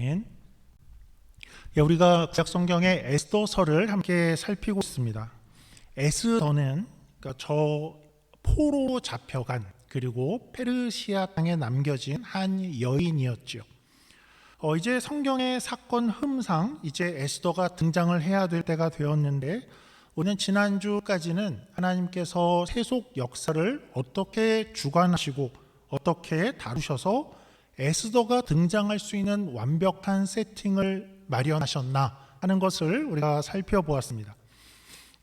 예, 우리가 구약 성경의 에스더서를 함께 살피고 있습니다. 에스더는 저 포로로 잡혀간 그리고 페르시아 땅에 남겨진 한 여인이었죠. 이제 성경의 사건 흐름상 이제 에스더가 등장을 해야 될 때가 되었는데, 오늘 지난주까지는 하나님께서 세속 역사를 어떻게 주관하시고 어떻게 다루셔서 에스더가 등장할 수 있는 완벽한 세팅을 마련하셨나 하는 것을 우리가 살펴보았습니다.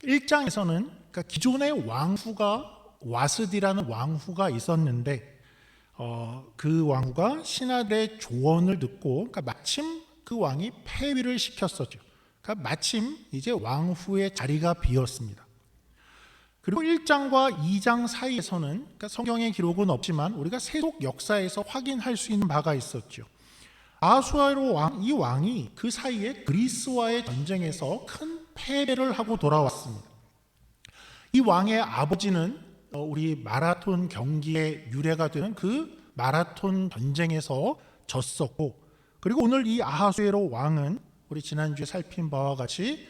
1장에서는 기존의 왕후가 와스디라는 왕후가 있었는데, 그 왕후가 신하들의 조언을 듣고 마침 그 왕이 폐위를 시켰었죠. 마침 이제 왕후의 자리가 비었습니다. 그리고 1장과 2장 사이에서는 성경의 기록은 없지만 우리가 세속 역사에서 확인할 수 있는 바가 있었죠. 아하수에로 왕, 이 왕이 그 사이에 그리스와의 전쟁에서 큰 패배를 하고 돌아왔습니다. 이 왕의 아버지는 우리 마라톤 경기의 유래가 되는 그 마라톤 전쟁에서 졌었고, 그리고 오늘 이 아하수에로 왕은 우리 지난주에 살핀 바와 같이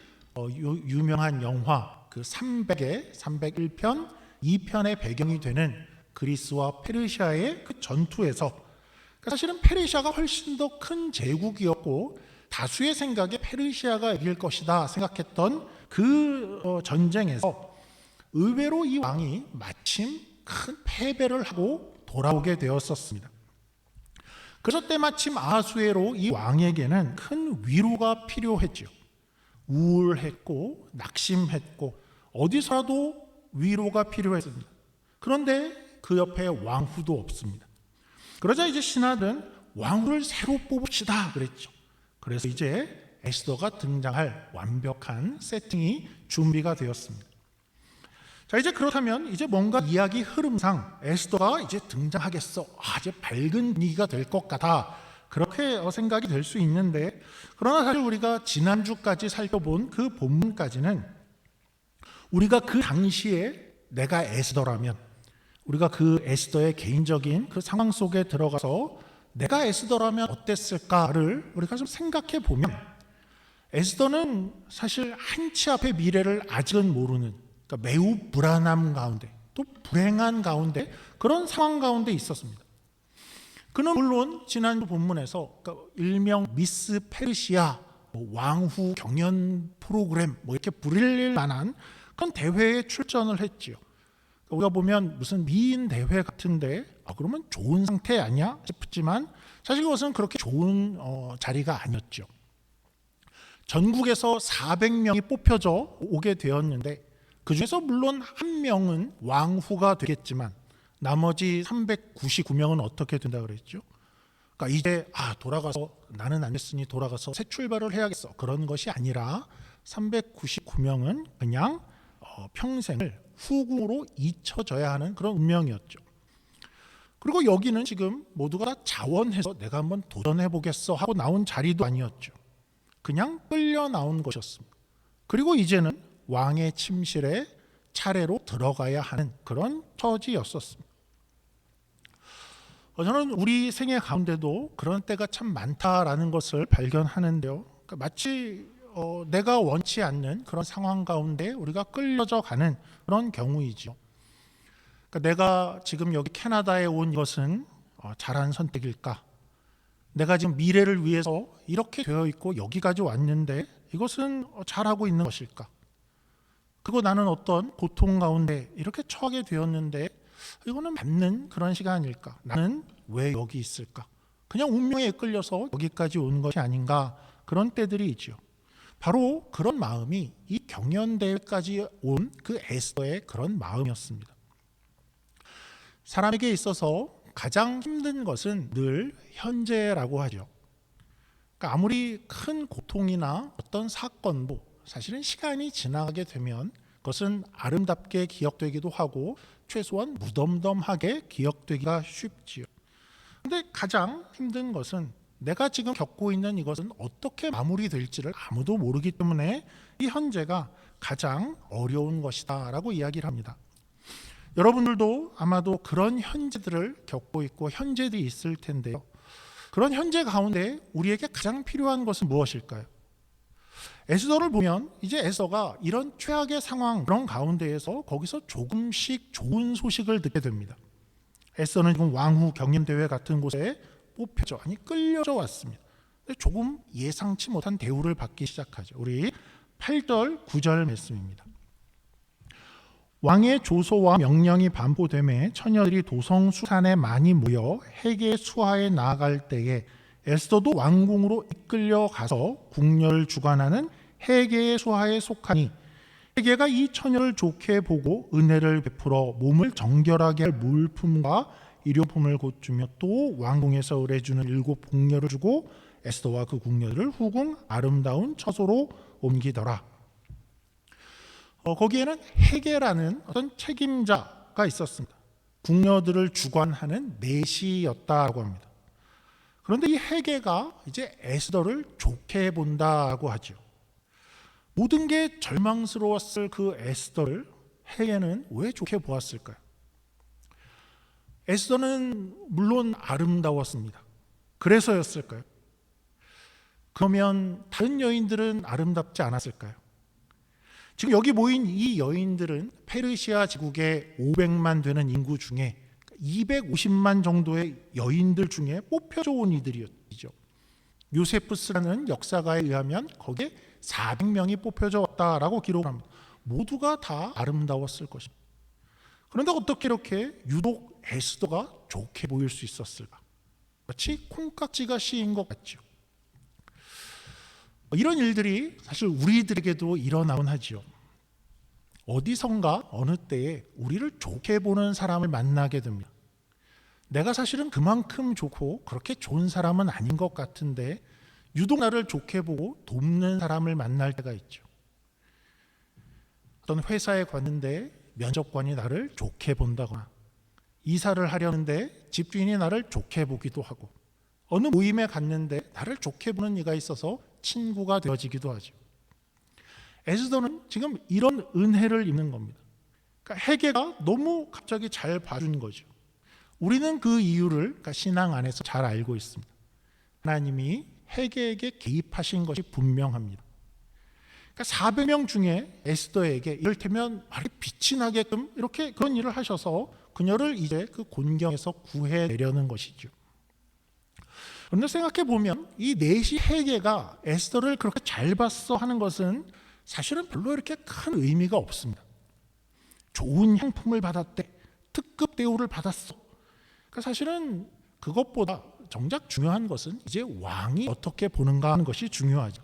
유명한 영화 그 301편 2편의 배경이 되는 그리스와 페르시아의 그 전투에서, 사실은 페르시아가 훨씬 더 큰 제국이었고 다수의 생각에 페르시아가 이길 것이다 생각했던 그 전쟁에서 의외로 이 왕이 마침 큰 패배를 하고 돌아오게 되었었습니다. 그래서 때마침 아하수에로 이 왕에게는 큰 위로가 필요했죠. 우울했고 낙심했고 어디서라도 위로가 필요했습니다. 그런데 그 옆에 왕후도 없습니다. 그러자 이제 신하들은 왕후를 새로 뽑읍시다 그랬죠. 그래서 이제 에스더가 등장할 완벽한 세팅이 준비가 되었습니다. 자, 이제 그렇다면 이제 뭔가 이야기 흐름상 에스더가 이제 등장하겠어, 이제 밝은 분위기가 될 것 같아, 그렇게 생각이 될 수 있는데, 그러나 사실 우리가 지난주까지 살펴본 그 본문까지는 우리가 그 당시에 내가 에스더라면, 우리가 그 에스더의 개인적인 그 상황 속에 들어가서 내가 에스더라면 어땠을까를 우리가 좀 생각해 보면, 에스더는 사실 한치 앞의 미래를 아직은 모르는, 매우 불안함 가운데 또 불행한 가운데 그런 상황 가운데 있었습니다. 그는 물론 지난 본문에서 일명 미스 페르시아 왕후 경연 프로그램 이렇게 부릴 만한 그런 대회에 출전을 했지요. 우리가 보면 무슨 미인 대회 같은데 그러면 좋은 상태 아니야 싶지만 사실 그것은 그렇게 좋은 자리가 아니었죠. 전국에서 400명이 뽑혀져 오게 되었는데, 그 중에서 물론 한 명은 왕후가 되겠지만 나머지 399명은 어떻게 된다 그랬죠? 이제 돌아가서 나는 안 됐으니 돌아가서 새 출발을 해야겠어, 그런 것이 아니라 399명은 그냥 평생을 후궁으로 잊혀져야 하는 그런 운명이었죠. 그리고 여기는 지금 모두가 다 자원해서 내가 한번 도전해 보겠어 하고 나온 자리도 아니었죠. 그냥 끌려 나온 것이었습니다. 그리고 이제는 왕의 침실에 차례로 들어가야 하는 그런 처지였었습니다. 저는 우리 생애 가운데도 그런 때가 참 많다라는 것을 발견하는데요. 마치 내가 원치 않는 그런 상황 가운데 우리가 끌려져 가는 그런 경우이죠. 내가 지금 여기 캐나다에 온 것은 잘한 선택일까? 내가 지금 미래를 위해서 이렇게 되어 있고 여기까지 왔는데 이것은 잘하고 있는 것일까? 그리고 나는 어떤 고통 가운데 이렇게 처하게 되었는데 이거는 맞는 그런 시간일까? 나는 왜 여기 있을까? 그냥 운명에 이끌려서 여기까지 온 것이 아닌가? 그런 때들이 있죠. 바로 그런 마음이 이 경연대회까지 온 그 에스더의 그런 마음이었습니다. 사람에게 있어서 가장 힘든 것은 늘 현재라고 하죠. 아무리 큰 고통이나 어떤 사건도 사실은 시간이 지나가게 되면 그것은 아름답게 기억되기도 하고 최소한 무덤덤하게 기억되기가 쉽지요. 그런데 가장 힘든 것은 내가 지금 겪고 있는 이것은 어떻게 마무리될지를 아무도 모르기 때문에 이 현재가 가장 어려운 것이다 라고 이야기를 합니다. 여러분들도 아마도 그런 현재들을 겪고 있고 현재들이 있을 텐데요. 그런 현재 가운데 우리에게 가장 필요한 것은 무엇일까요? 에스더를 보면 이제 에스더가 이런 최악의 상황 그런 가운데에서 거기서 조금씩 좋은 소식을 듣게 됩니다. 에스더는 지금 왕후 경연대회 같은 곳에 뽑혀져 끌려져 왔습니다. 조금 예상치 못한 대우를 받기 시작하죠. 우리 8절 9절 말씀입니다. 왕의 조소와 명령이 반포되매 처녀들이 도성 수산에 많이 모여 헤게 수하에 나아갈 때에 에스더도 왕궁으로 이끌려 가서 궁녀를 주관하는 헤게의 수하에 속하니 헤게가 이 처녀를 좋게 보고 은혜를 베풀어 몸을 정결하게 할 물품과 일용품을 곧 주며 또 왕궁에서 의뢰주는 7 궁녀를 주고 에스더와 그 궁녀들을 후궁 아름다운 처소로 옮기더라. 거기에는 헤게라는 어떤 책임자가 있었습니다. 궁녀들을 주관하는 내시였다고 합니다. 그런데 이 헤게가 이제 에스더를 좋게 본다고 하죠. 모든 게 절망스러웠을 그 에스더를 헤게는 왜 좋게 보았을까요? 에스더는 물론 아름다웠습니다. 그래서였을까요? 그러면 다른 여인들은 아름답지 않았을까요? 지금 여기 모인 이 여인들은 페르시아 제국의 500만 되는 인구 중에 250만 정도의 여인들 중에 뽑혀져 온 이들이죠. 요세푸스라는 역사가에 의하면 거기에 400명이 뽑혀져 왔다라고 기록을 합니다. 모두가 다 아름다웠을 것입니다. 그런데 어떻게 이렇게 유독 에스더가 좋게 보일 수 있었을까? 마치 콩깍지가 씌인 것 같죠. 이런 일들이 사실 우리들에게도 일어나곤 하죠. 어디선가 어느 때에 우리를 좋게 보는 사람을 만나게 됩니다. 내가 사실은 그만큼 좋고 그렇게 좋은 사람은 아닌 것 같은데 유독 나를 좋게 보고 돕는 사람을 만날 때가 있죠. 어떤 회사에 갔는데 면접관이 나를 좋게 본다거나 이사를 하려는데 집주인이 나를 좋게 보기도 하고 어느 모임에 갔는데 나를 좋게 보는 이가 있어서 친구가 되어지기도 하죠. 에스더는 지금 이런 은혜를 입는 겁니다. 그러니까 헤게가 너무 갑자기 잘 봐준 거죠. 우리는 그 이유를 그러니까 신앙 안에서 잘 알고 있습니다. 하나님이 헤게에게 개입하신 것이 분명합니다. 그러니까 400명 중에 에스더에게 이를테면 빛이 나게끔 이렇게 그런 일을 하셔서 그녀를 이제 그 곤경에서 구해내려는 것이죠. 그런데 생각해 보면 이 넷이 헤게가 에스더를 그렇게 잘 봤어 하는 것은 사실은 별로 이렇게 큰 의미가 없습니다. 좋은 향품을 받았대, 특급 대우를 받았어. 그러니까 사실은 그것보다 정작 중요한 것은 이제 왕이 어떻게 보는가 하는 것이 중요하죠.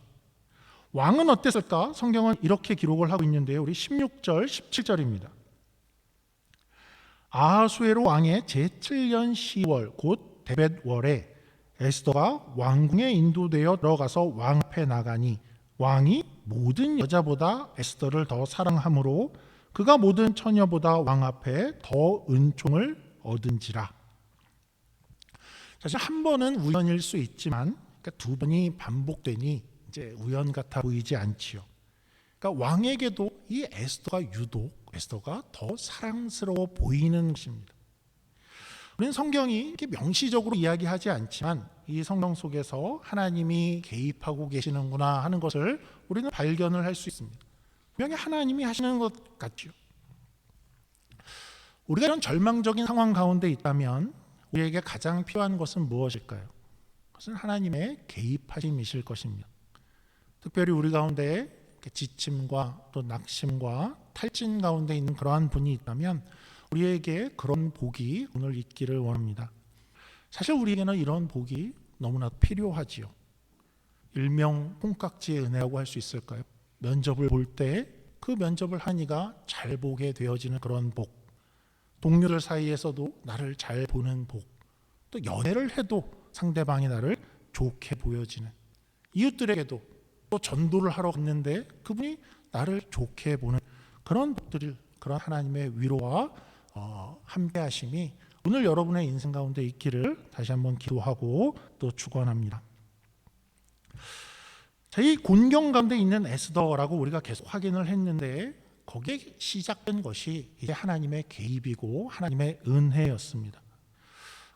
왕은 어땠을까? 성경은 이렇게 기록을 하고 있는데요. 우리 16절, 17절입니다. 아하수에로 왕의 제7년 10월 곧 데벳월에 에스더가 왕궁에 인도되어 들어가서 왕 앞에 나가니 왕이 모든 여자보다 에스더를 더 사랑하므로 그가 모든 처녀보다 왕 앞에 더 은총을 얻은지라. 사실 한 번은 우연일 수 있지만 그러니까 두 번이 반복되니 이제 우연 같아 보이지 않지요. 그러니까 왕에게도 이 에스더가 더 사랑스러워 보이는 것입니다. 우리는 성경이 이렇게 명시적으로 이야기하지 않지만 이 성경 속에서 하나님이 개입하고 계시는구나 하는 것을 우리는 발견을 할 수 있습니다. 분명히 하나님이 하시는 것 같죠. 우리가 이런 절망적인 상황 가운데 있다면 우리에게 가장 필요한 것은 무엇일까요? 그것은 하나님의 개입하심이실 것입니다. 특별히 우리 가운데 지침과 또 낙심과 탈진 가운데 있는 그러한 분이 있다면 우리에게 그런 복이 오늘 있기를 원합니다. 사실 우리에게는 이런 복이 너무나 필요하지요. 일명 콩깍지의 은혜라고 할 수 있을까요? 면접을 볼 때 그 면접을 한 이가 잘 보게 되어지는 그런 복, 동료들 사이에서도 나를 잘 보는 복, 또 연애를 해도 상대방이 나를 좋게 보여지는, 이웃들에게도 또 전도를 하러 갔는데 그분이 나를 좋게 보는 그런 복들을, 그런 하나님의 위로와 함께 하심이 오늘 여러분의 인생 가운데 있기를 다시 한번 기도하고 또 축원합니다. 자, 이 곤경 가운데 있는 에스더라고 우리가 계속 확인을 했는데 거기에 시작된 것이 이제 하나님의 개입이고 하나님의 은혜였습니다.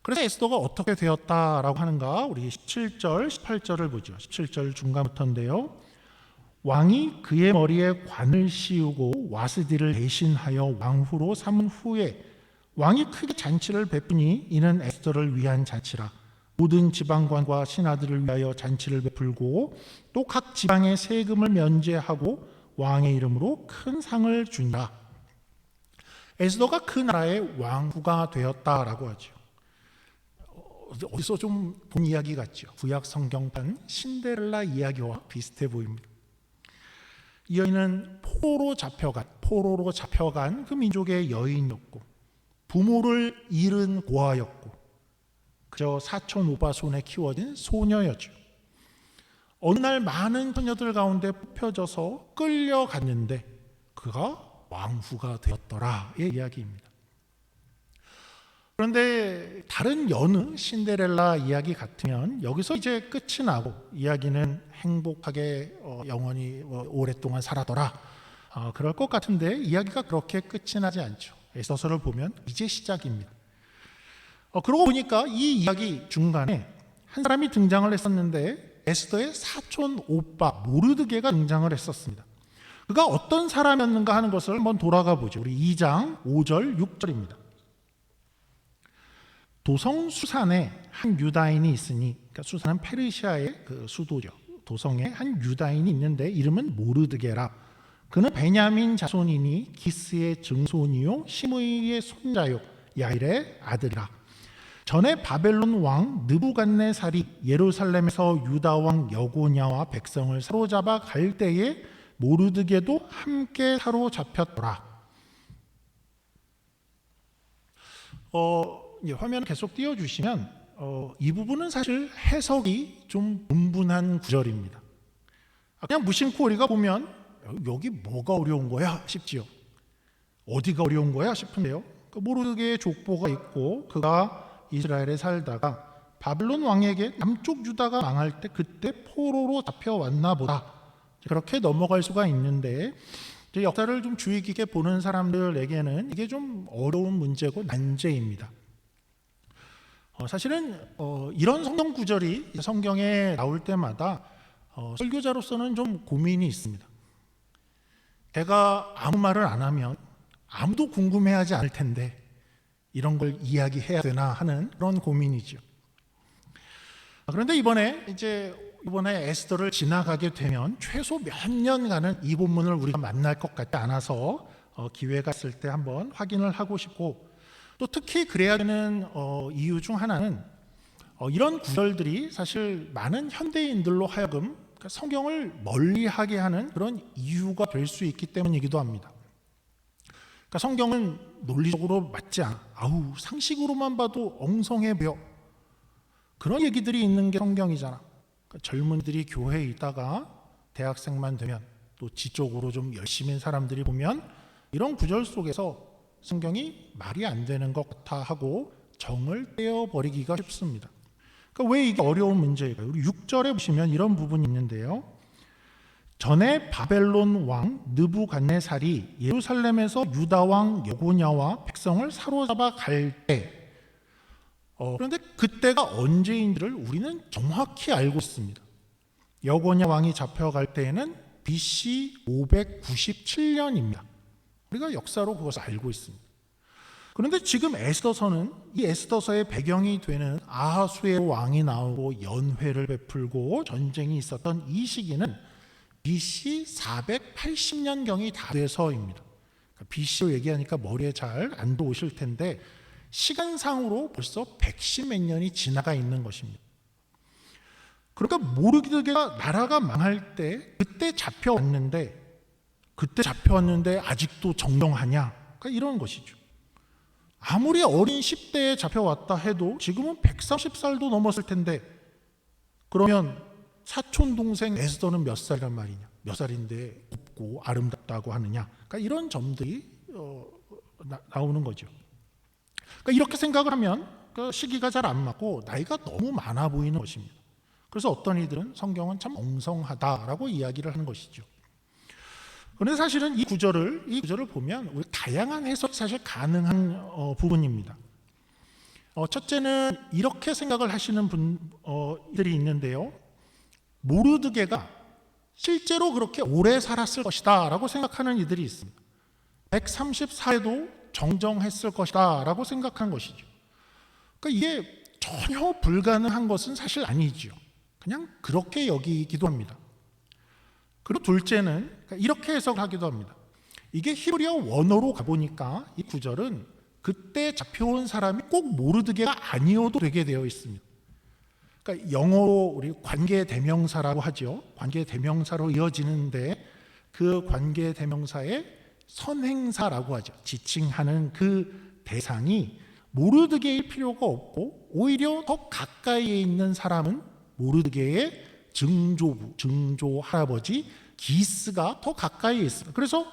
그래서 에스더가 어떻게 되었다라고 하는가? 우리 17절, 18절을 보죠. 17절 중간부터인데요. 왕이 그의 머리에 관을 씌우고 와스디를 대신하여 왕후로 삼은 후에 왕이 크게 잔치를 베푸니 이는 에스더를 위한 잔치라. 모든 지방관과 신하들을 위하여 잔치를 베풀고 또 각 지방의 세금을 면제하고 왕의 이름으로 큰 상을 주니라. 에스더가 그 나라의 왕후가 되었다라고 하죠. 어디서 좀 본 이야기 같죠. 구약 성경판 신데렐라 이야기와 비슷해 보입니다. 이 여인은 포로로 잡혀간 그 민족의 여인이었고 부모를 잃은 고아였고 그저 사촌 오빠 손에 키워진 소녀였죠. 어느 날 많은 처녀들 가운데 뽑혀져서 끌려갔는데 그가 왕후가 되었더라의 이야기입니다. 그런데 다른 여느 신데렐라 이야기 같으면 여기서 이제 끝이 나고 이야기는 행복하게 영원히 오랫동안 살아더라 그럴 것 같은데 이야기가 그렇게 끝이 나지 않죠. 에스더서를 보면 이제 시작입니다. 그러고 보니까 이 이야기 중간에 한 사람이 등장을 했었는데 에스더의 사촌 오빠 모르드게가 등장을 했었습니다. 그가 어떤 사람이었는가 하는 것을 한번 돌아가 보죠. 우리 2장 5절 6절입니다. 도성 수산에 한 유다인이 있으니, 그러니까 수산은 페르시아의 그 수도죠. 도성에 한 유다인이 있는데 이름은 모르드게라. 그는 베냐민 자손이니 기스의 증손이요 시므이의 손자요 야일의 아들이라. 전에 바벨론 왕 느부갓네살이 예루살렘에서 유다 왕 여고냐와 백성을 사로잡아 갈 때에 모르드게도 함께 사로잡혔더라. 화면을 계속 띄워주시면 이 부분은 사실 해석이 좀 분분한 구절입니다. 그냥 무심코 우리가 보면 여기 뭐가 어려운 거야 싶지요. 어디가 어려운 거야 싶은데요. 모르드게의 족보가 있고 그가 이스라엘에 살다가 바벨론 왕에게 남쪽 유다가 망할 때 그때 포로로 잡혀왔나 보다. 그렇게 넘어갈 수가 있는데 역사를 좀 주의 깊게 보는 사람들에게는 이게 좀 어려운 문제고 난제입니다. 사실은 이런 성경 구절이 성경에 나올 때마다 설교자로서는 좀 고민이 있습니다. 내가 아무 말을 안 하면 아무도 궁금해하지 않을 텐데 이런 걸 이야기해야 되나 하는 그런 고민이죠. 그런데 이번에 에스더를 지나가게 되면 최소 몇 년간은 이 본문을 우리가 만날 것 같지 않아서 기회가 있을 때 한번 확인을 하고 싶고 또 특히 그래야 되는 이유 중 하나는 이런 구절들이 사실 많은 현대인들로 하여금 성경을 멀리하게 하는 그런 이유가 될 수 있기 때문이기도 합니다. 그러니까 성경은 논리적으로 맞지 않아. 상식으로만 봐도 엉성해 보여. 그런 얘기들이 있는 게 성경이잖아. 그러니까 젊은이들이 교회에 있다가 대학생만 되면 또 지적으로 좀 열심인 사람들이 보면 이런 구절 속에서 성경이 말이 안 되는 것 같아 하고 정을 떼어버리기가 쉽습니다. 그러니까 왜 이게 어려운 문제일까요? 우리 6절에 보시면 이런 부분이 있는데요. 전에 바벨론 왕 느부갓네살이 예루살렘에서 유다 왕 여고냐와 백성을 사로잡아 갈 때 그런데 그때가 언제인지를 우리는 정확히 알고 있습니다. 여고냐 왕이 잡혀갈 때에는 BC 597년입니다. 우리가 역사로 그것을 알고 있습니다. 그런데 지금 에스더서는 이 에스더서의 배경이 되는 아하수의 왕이 나오고 연회를 베풀고 전쟁이 있었던 이 시기는 BC 480년경이 다 돼서입니다. 그러니까 BC로 얘기하니까 머리에 잘 안 들어오실 텐데 시간상으로 벌써 110몇 년이 지나가 있는 것입니다. 그러니까 모르드게가 나라가 망할 때 그때 잡혀왔는데 아직도 정령하냐? 그러니까 이런 것이죠. 아무리 어린 10대에 잡혀왔다 해도 지금은 130살도 넘었을 텐데 그러면 사촌 동생 에스더는 몇 살이란 말이냐? 몇 살인데 곱고 아름답다고 하느냐? 그러니까 이런 점들이 나오는 거죠. 그러니까 이렇게 생각을 하면 그 시기가 잘 안 맞고 나이가 너무 많아 보이는 것입니다. 그래서 어떤 이들은 성경은 참 엉성하다라고 이야기를 하는 것이죠. 그런데 사실은 이 구절을 보면 우리 다양한 해석이 사실 가능한 부분입니다. 첫째는 이렇게 생각을 하시는 분들이 있는데요. 모르드게가 실제로 그렇게 오래 살았을 것이다 라고 생각하는 이들이 있습니다. 134에도 정정했을 것이다 라고 생각한 것이죠. 그러니까 이게 전혀 불가능한 것은 사실 아니죠. 그냥 그렇게 여기기도 합니다. 그리고 둘째는 이렇게 해석하기도 합니다. 이게 히브리어 원어로 가보니까 이 구절은 그때 잡혀온 사람이 꼭 모르드게가 아니어도 되게 되어 있습니다. 그러니까 영어로 우리 관계대명사라고 하죠. 관계대명사로 이어지는데 그 관계대명사의 선행사라고 하죠. 지칭하는 그 대상이 모르드게일 필요가 없고 오히려 더 가까이에 있는 사람은 모르드게의 증조부, 증조 할아버지 기스가 더 가까이에 있습니다. 그래서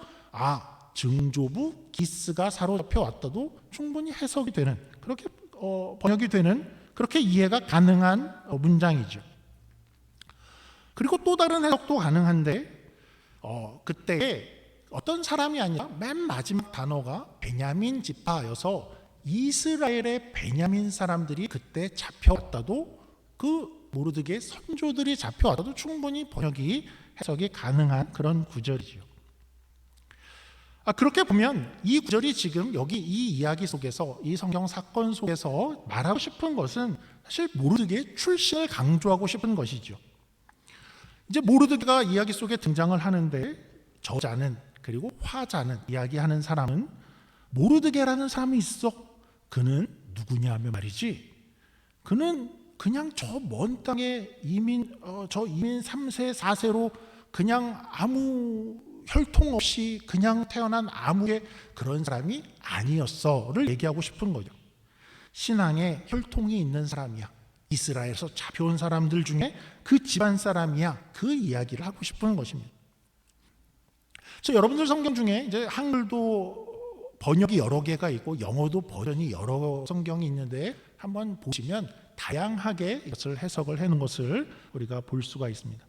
증조부 기스가 사로잡혀 왔다도 충분히 해석이 되는, 그렇게 번역이 되는, 그렇게 이해가 가능한 문장이죠. 그리고 또 다른 해석도 가능한데 그때 어떤 사람이 아니라 맨 마지막 단어가 베냐민 지파여서 이스라엘의 베냐민 사람들이 그때 잡혀왔다도, 그 모르드게 선조들이 잡혀왔다도 충분히 번역이 해석이 가능한 그런 구절이죠. 그렇게 보면 이 구절이 지금 여기 이 이야기 속에서, 이 성경 사건 속에서 말하고 싶은 것은 사실 모르드게의 출신을 강조하고 싶은 것이죠. 이제 모르드게가 이야기 속에 등장을 하는데 저자는, 그리고 화자는, 이야기하는 사람은 모르드게라는 사람이 있어. 그는 누구냐 하면 말이지, 그는 그냥 저 먼 땅에 이민 3세 4세로 그냥 아무 혈통 없이 그냥 태어난 아무의 그런 사람이 아니었어를 얘기하고 싶은 거죠. 신앙에 혈통이 있는 사람이야. 이스라엘에서 잡혀온 사람들 중에 그 집안 사람이야. 그 이야기를 하고 싶은 것입니다. 그래서 여러분들 성경 중에 이제 한글도 번역이 여러 개가 있고 영어도 버전이 여러 성경이 있는데 한번 보시면 다양하게 이것을 해석을 해놓은 것을 우리가 볼 수가 있습니다.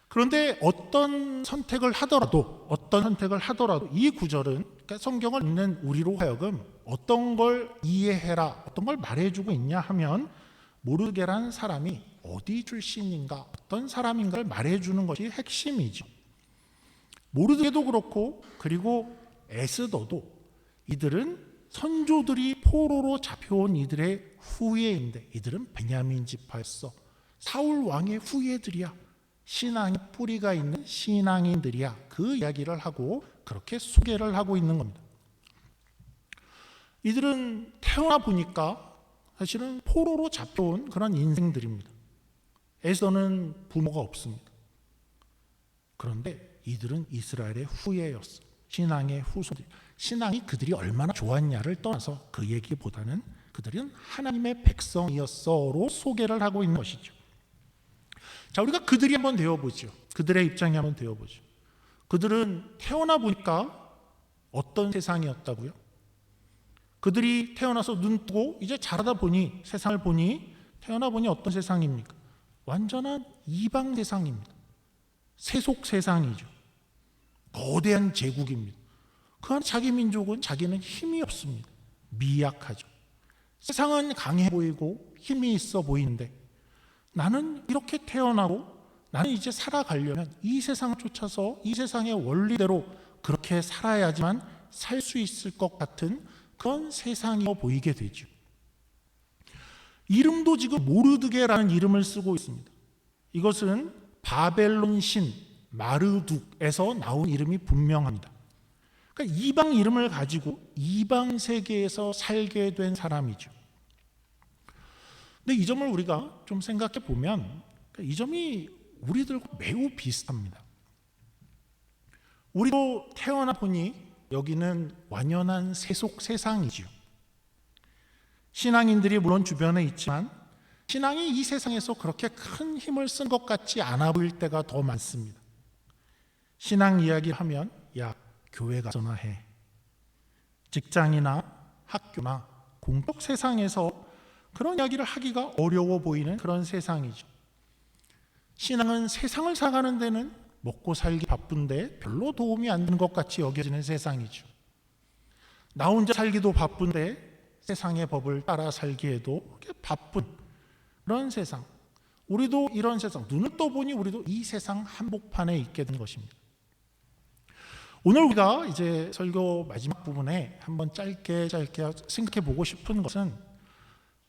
그런데 어떤 선택을 하더라도 이 구절은, 그러니까 성경을 읽는 우리로 하여금 어떤 걸 이해해라, 어떤 걸 말해주고 있냐 하면 모르드게라는 사람이 어디 출신인가, 어떤 사람인가를 말해주는 것이 핵심이죠. 모르드게도 그렇고, 그리고 에스더도, 이들은 선조들이 포로로 잡혀온 이들의 후예인데, 이들은 베냐민 지파였어. 사울 왕의 후예들이야. 신앙의 뿌리가 있는 신앙인들이야. 그 이야기를 하고 그렇게 소개를 하고 있는 겁니다. 이들은 태어나 보니까 사실은 포로로 잡혀온 그런 인생들입니다. 에스더는 부모가 없습니다. 그런데 이들은 이스라엘의 후예였어. 신앙의 후손들. 신앙이 그들이 얼마나 좋았냐를 떠나서 그 얘기보다는 그들은 하나님의 백성이었어로 소개를 하고 있는 것이죠. 자, 우리가 그들이 한번 되어보죠. 그들의 입장이 한번 되어보죠. 그들은 태어나 보니까 어떤 세상이었다고요? 그들이 태어나서 눈 뜨고 이제 자라다 보니, 세상을 보니, 태어나 보니 어떤 세상입니까? 완전한 이방 세상입니다. 세속 세상이죠. 거대한 제국입니다. 그 한 자기 민족은 자기는 힘이 없습니다. 미약하죠. 세상은 강해 보이고 힘이 있어 보이는데 나는 이렇게 태어나고 나는 이제 살아가려면 이 세상을 쫓아서 이 세상의 원리대로 그렇게 살아야지만 살 수 있을 것 같은 그런 세상이어 보이게 되죠. 이름도 지금 모르드게라는 이름을 쓰고 있습니다. 이것은 바벨론 신 마르둑에서 나온 이름이 분명합니다. 그러니까 이방 이름을 가지고 이방 세계에서 살게 된 사람이죠. 근데 이 점을 우리가 좀 생각해 보면 이 점이 우리들과 매우 비슷합니다. 우리도 태어나 보니 여기는 완연한 세속 세상이지요. 신앙인들이 물론 주변에 있지만 신앙이 이 세상에서 그렇게 큰 힘을 쓴 것 같지 않아 보일 때가 더 많습니다. 신앙 이야기하면 야, 교회 가서나 해. 직장이나 학교나 공적 세상에서 그런 이야기를 하기가 어려워 보이는 그런 세상이죠. 신앙은 세상을 살아가는 데는 먹고 살기 바쁜데 별로 도움이 안 되는 것 같이 여겨지는 세상이죠. 나 혼자 살기도 바쁜데 세상의 법을 따라 살기에도 그렇게 바쁜 그런 세상, 우리도 이런 세상, 눈을 떠보니 우리도 이 세상 한복판에 있게 된 것입니다. 오늘 우리가 이제 설교 마지막 부분에 한번 짧게 생각해 보고 싶은 것은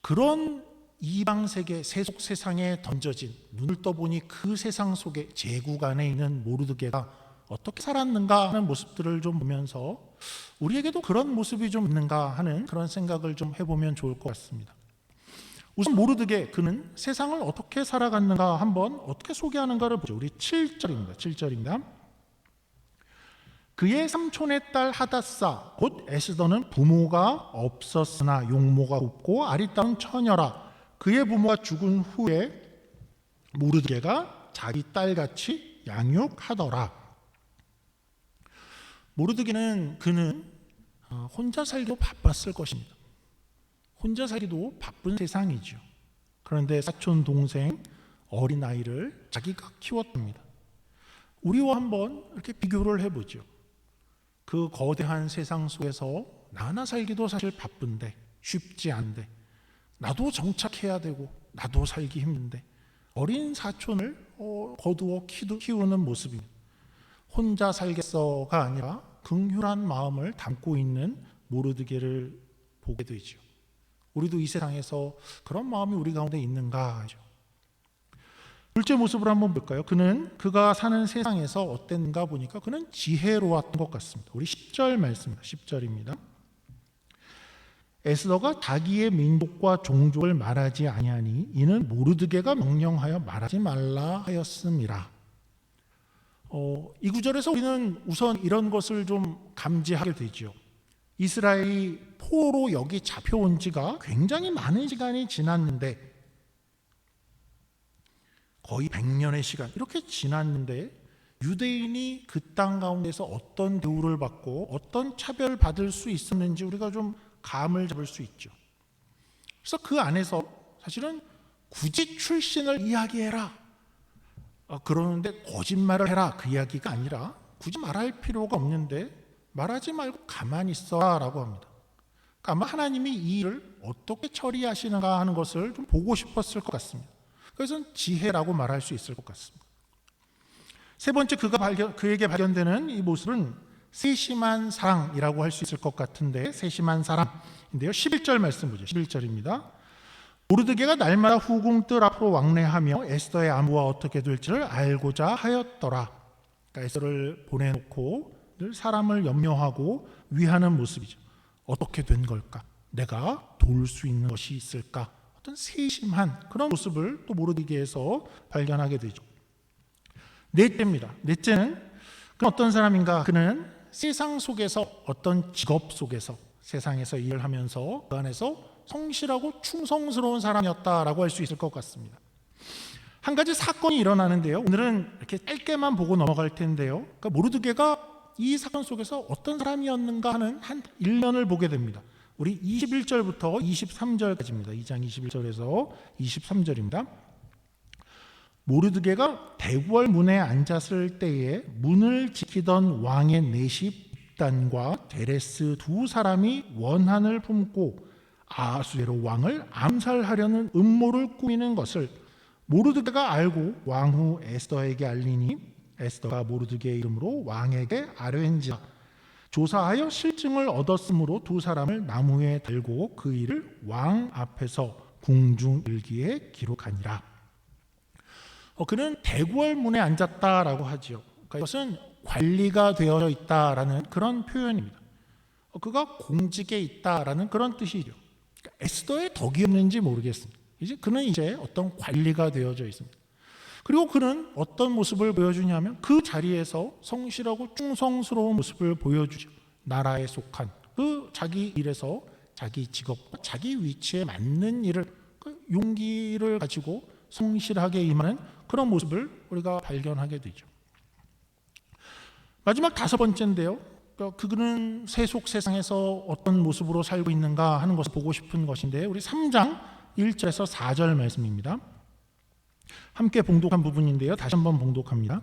그런 이방 세계 세속 세상에 던져진, 눈을 떠보니 그 세상 속에 제국 안에 있는 모르드게가 어떻게 살았는가 하는 모습들을 좀 보면서 우리에게도 그런 모습이 좀 있는가 하는 그런 생각을 좀 해보면 좋을 것 같습니다. 우선 모르드게, 그는 세상을 어떻게 살아갔는가 한번 어떻게 소개하는가를 보죠. 우리 7절입니다. 그의 삼촌의 딸 하닷사 곧 에스더는 부모가 없었으나 용모가 곱고 아리따운 처녀라. 그의 부모가 죽은 후에 모르드게가 자기 딸같이 양육하더라. 모르드게는 그는 혼자 살기도 바빴을 것입니다. 혼자 살기도 바쁜 세상이죠. 그런데 사촌 동생 어린아이를 자기가 키웠답니다. 우리와 한번 이렇게 비교를 해보죠. 그 거대한 세상 속에서 나 하나 살기도 사실 바쁜데, 쉽지 않은데, 나도 정착해야 되고 나도 살기 힘든데 어린 사촌을 거두어 키우는 모습입니다. 혼자 살겠어가 아니라 긍휼한 마음을 담고 있는 모르드게를 보게 되죠. 우리도 이 세상에서 그런 마음이 우리 가운데 있는가 하죠. 둘째 모습을 한번 볼까요? 그가 사는 세상에서 어땠는가 보니까 그는 지혜로웠던 것 같습니다. 우리 10절 말씀입니다. 10절입니다. 에스더가 자기의 민족과 종족을 말하지 아니하니 이는 모르드게가 명령하여 말하지 말라 하였음이라. 이 구절에서 우리는 우선 이런 것을 좀 감지하게 되죠. 이스라엘이 포로로 여기 잡혀온 지가 굉장히 많은 시간이 지났는데, 거의 100년의 시간 이렇게 지났는데 유대인이 그 땅 가운데서 어떤 대우를 받고 어떤 차별받을 수 있었는지 우리가 좀 감을 잡을 수 있죠. 그래서 그 안에서 사실은 굳이 출신을 이야기해라, 그러는데 거짓말을 해라, 그 이야기가 아니라 굳이 말할 필요가 없는데 말하지 말고 가만히 있어라 라고 합니다. 그러니까 아마 하나님이 이 일을 어떻게 처리하시는가 하는 것을 좀 보고 싶었을 것 같습니다. 그래서 지혜라고 말할 수 있을 것 같습니다. 세 번째, 그에게 발견되는 이 모습은 세심한 사랑이라고 할 수 있을 것 같은데, 세심한 사랑인데요. 11절 말씀 보죠. 11절입니다. 모르드게가 날마다 후궁들 앞으로 왕래하며 에스더의 안부가 어떻게 될지를 알고자 하였더라. 그러니까 에스더를 보내놓고 늘 사람을 염려하고 위하는 모습이죠. 어떻게 된 걸까? 내가 도울 수 있는 것이 있을까? 어떤 세심한 그런 모습을 또 모르드게에서 발견하게 되죠. 넷째입니다. 넷째는 그는 어떤 사람인가? 그는 세상 속에서, 어떤 직업 속에서, 세상에서 일을 하면서 그 안에서 성실하고 충성스러운 사람이었다라고 할 수 있을 것 같습니다. 한 가지 사건이 일어나는데요. 오늘은 이렇게 짧게만 보고 넘어갈 텐데요. 그러니까 모르드게가 이 사건 속에서 어떤 사람이었는가 하는 한 일면을 보게 됩니다. 우리 21절부터 23절까지입니다. 2장 21절에서 23절입니다. 모르드게가 대궐 문에 앉았을 때에 문을 지키던 왕의 내십 빅단과 데레스 두 사람이 원한을 품고 아하수에로 왕을 암살하려는 음모를 꾸미는 것을 모르드게가 알고 왕후 에스더에게 알리니 에스더가 모르드게의 이름으로 왕에게 아뢰은지라. 조사하여 실증을 얻었으므로 두 사람을 나무에 달고 그 일을 왕 앞에서 궁중일기에 기록하니라. 그는 대궐 문에 앉았다라고 하죠. 그러니까 이것은 관리가 되어 있다라는 그런 표현입니다. 그가 공직에 있다라는 그런 뜻이죠. 그러니까 에스더의 덕이었는지 모르겠습니다. 그는 이제 어떤 관리가 되어져 있습니다. 그리고 그는 어떤 모습을 보여주냐면 그 자리에서 성실하고 충성스러운 모습을 보여주죠. 나라에 속한 그 자기 일에서 자기 직업과 자기 위치에 맞는 일을, 그 용기를 가지고 성실하게 임하는 그런 모습을 우리가 발견하게 되죠. 마지막 다섯 번째인데요. 그는 세속 세상에서 어떤 모습으로 살고 있는가 하는 것을 보고 싶은 것인데, 우리 3장 1절에서 4절 말씀입니다. 함께 봉독한 부분인데요. 다시 한번 봉독합니다.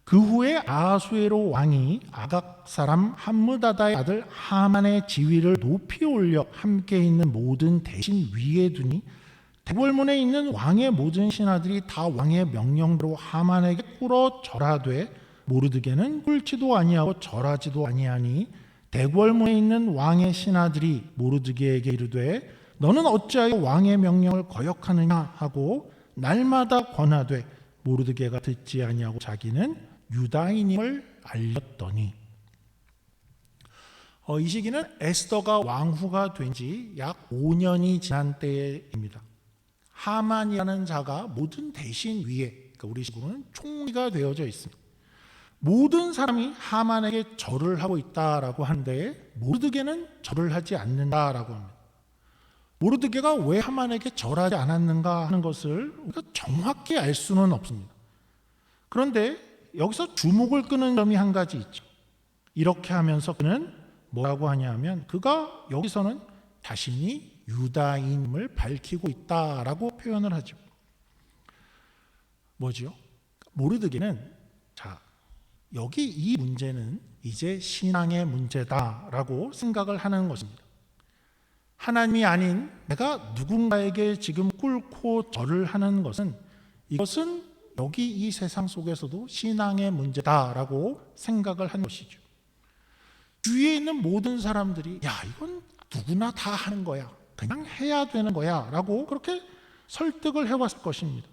그 후에 아하수에로 왕이 아각 사람 함므다다의 아들 하만의 지위를 높이 올려 함께 있는 모든 대신 위에 두니 대궐문에 있는 왕의 모든 신하들이 다 왕의 명령대로 하만에게 꿇어 절하되 모르드게는 꿇지도 아니하고 절하지도 아니하니 대궐문에 있는 왕의 신하들이 모르드게에게 이르되 너는 어찌하여 왕의 명령을 거역하느냐 하고 날마다 권하되 모르드게가 듣지 아니하고 자기는 유다인임을 알렸더니 이 시기는 에스더가 왕후가 된 지 약 5년이 지난 때입니다. 하만이라는 자가 모든 대신 위에, 그러니까 우리 식으로는 총리가 되어져 있습니다. 모든 사람이 하만에게 절을 하고 있다라고 하는데 모르드게는 절을 하지 않는다라고 합니다. 모르드게가 왜 하만에게 절하지 않았는가 하는 것을 우리가 정확히 알 수는 없습니다. 그런데 여기서 주목을 끄는 점이 한 가지 있죠. 이렇게 하면서 그는 뭐라고 하냐면 그가 여기서는 자신이 유다인임을 밝히고 있다라고 표현을 하죠. 뭐죠? 모르드게는 여기 이 문제는 이제 신앙의 문제다라고 생각을 하는 것입니다. 하나님이 아닌 내가 누군가에게 지금 꿇고 절을 하는 것은 이것은 여기 이 세상 속에서도 신앙의 문제다라고 생각을 한 것이죠. 주위에 있는 모든 사람들이 야 이건 누구나 다 하는 거야, 그냥 해야 되는 거야 라고 그렇게 설득을 해왔을 것입니다.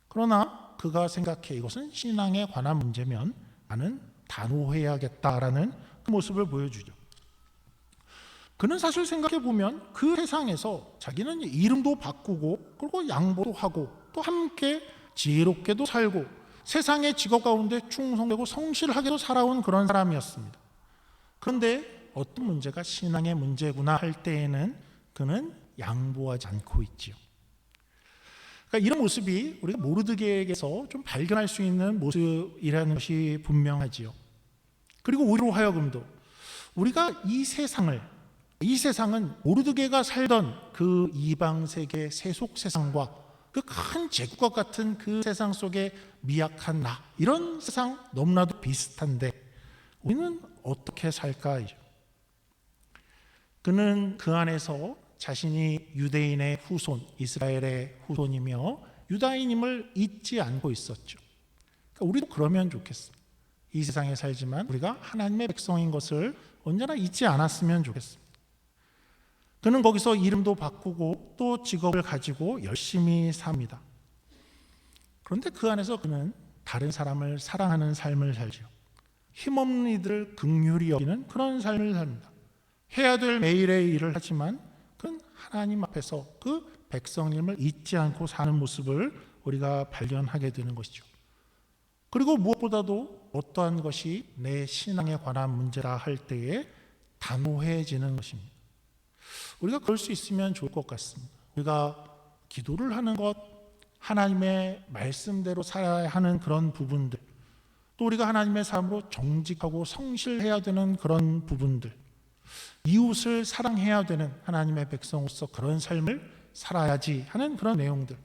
그러나 그가 생각해 이것은 신앙에 관한 문제면 나는 단호해야겠다라는 그 모습을 보여주죠. 그는 사실 생각해보면 그 세상에서 자기는 이름도 바꾸고 그리고 양보도 하고 또 함께 지혜롭게도 살고 세상의 직업 가운데 충성되고 성실하게도 살아온 그런 사람이었습니다. 그런데 어떤 문제가 신앙의 문제구나 할 때에는 그는 양보하지 않고 있지요. 그러니까 이런 모습이 우리가 모르드게에게서 좀 발견할 수 있는 모습이라는 것이 분명하지요. 그리고 우리로 하여금도 우리가 이 세상은 모르드게가 살던 그 이방 세계 세속 세상과 그 큰 제국과 같은 그 세상 속에 미약한 나, 이런 세상 너무나도 비슷한데 우리는 어떻게 살까요? 그는 그 안에서 자신이 유대인의 후손, 이스라엘의 후손이며 유다인임을 잊지 않고 있었죠. 그러니까 우리도 그러면 좋겠습니다. 이 세상에 살지만 우리가 하나님의 백성인 것을 언제나 잊지 않았으면 좋겠습니다. 그는 거기서 이름도 바꾸고 또 직업을 가지고 열심히 삽니다. 그런데 그 안에서 그는 다른 사람을 사랑하는 삶을 살죠. 힘없는 이들을 긍휼히 여기는 그런 삶을 삽니다. 해야 될 매일의 일을 하지만 그는 하나님 앞에서 그 백성임을 잊지 않고 사는 모습을 우리가 발견하게 되는 것이죠. 그리고 무엇보다도 어떠한 것이 내 신앙에 관한 문제라 할 때에 단호해지는 것입니다. 우리가 그럴 수 있으면 좋을 것 같습니다. 우리가 기도를 하는 것, 하나님의 말씀대로 살아야 하는 그런 부분들, 또 우리가 하나님의 삶으로 정직하고 성실해야 되는 그런 부분들, 이웃을 사랑해야 되는 하나님의 백성으로서 그런 삶을 살아야지 하는 그런 내용들,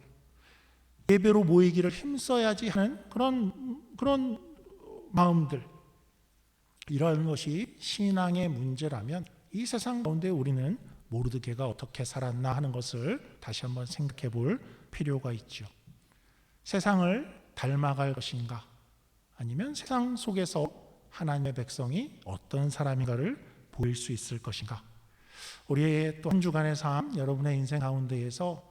예배로 모이기를 힘써야지 하는 그런 마음들, 이런 것이 신앙의 문제라면 이 세상 가운데 우리는 모르드게가 어떻게 살았나 하는 것을 다시 한번 생각해 볼 필요가 있죠. 세상을 닮아갈 것인가, 아니면 세상 속에서 하나님의 백성이 어떤 사람인가를 보일 수 있을 것인가. 우리의 또 한 주간의 삶, 여러분의 인생 가운데에서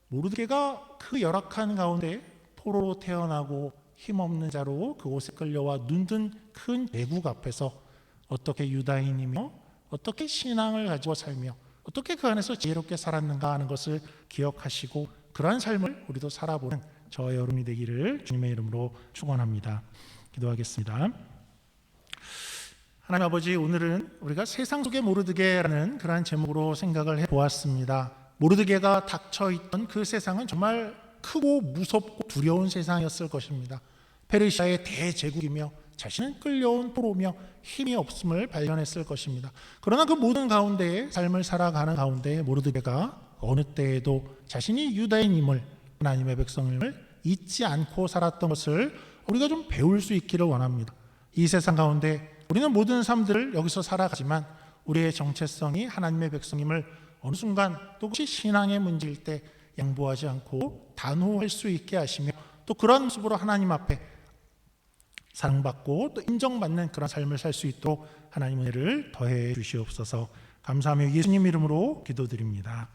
모르드게가 그 열악한 가운데 포로로 태어나고 힘없는 자로 그곳에 끌려와 눈뜬 큰 제국 앞에서 어떻게 유다인이며 어떻게 신앙을 가지고 살며 어떻게 그 안에서 지혜롭게 살았는가 하는 것을 기억하시고 그러한 삶을 우리도 살아보는 저와 여러분이 되기를 주님의 이름으로 축원합니다. 기도하겠습니다. 하나님 아버지, 오늘은 우리가 세상 속의 모르드게라는 그러한 제목으로 생각을 해보았습니다. 모르드게가 닥쳐있던 그 세상은 정말 크고 무섭고 두려운 세상이었을 것입니다. 페르시아의 대제국이며 자신은 끌려온 포로며 힘이 없음을 발견했을 것입니다. 그러나 그 모든 가운데에 삶을 살아가는 가운데 모르드게가 어느 때에도 자신이 유다인임을, 하나님의 백성임을 잊지 않고 살았던 것을 우리가 좀 배울 수 있기를 원합니다. 이 세상 가운데 우리는 모든 삶들을 여기서 살아가지만 우리의 정체성이 하나님의 백성임을 어느 순간 또 혹시 신앙의 문제일 때 양보하지 않고 단호할 수 있게 하시며 또 그런 모습으로 하나님 앞에 사랑받고 또 인정받는 그런 삶을 살 수 있도록 하나님 은혜를 더해 주시옵소서. 감사하며 예수님 이름으로 기도드립니다.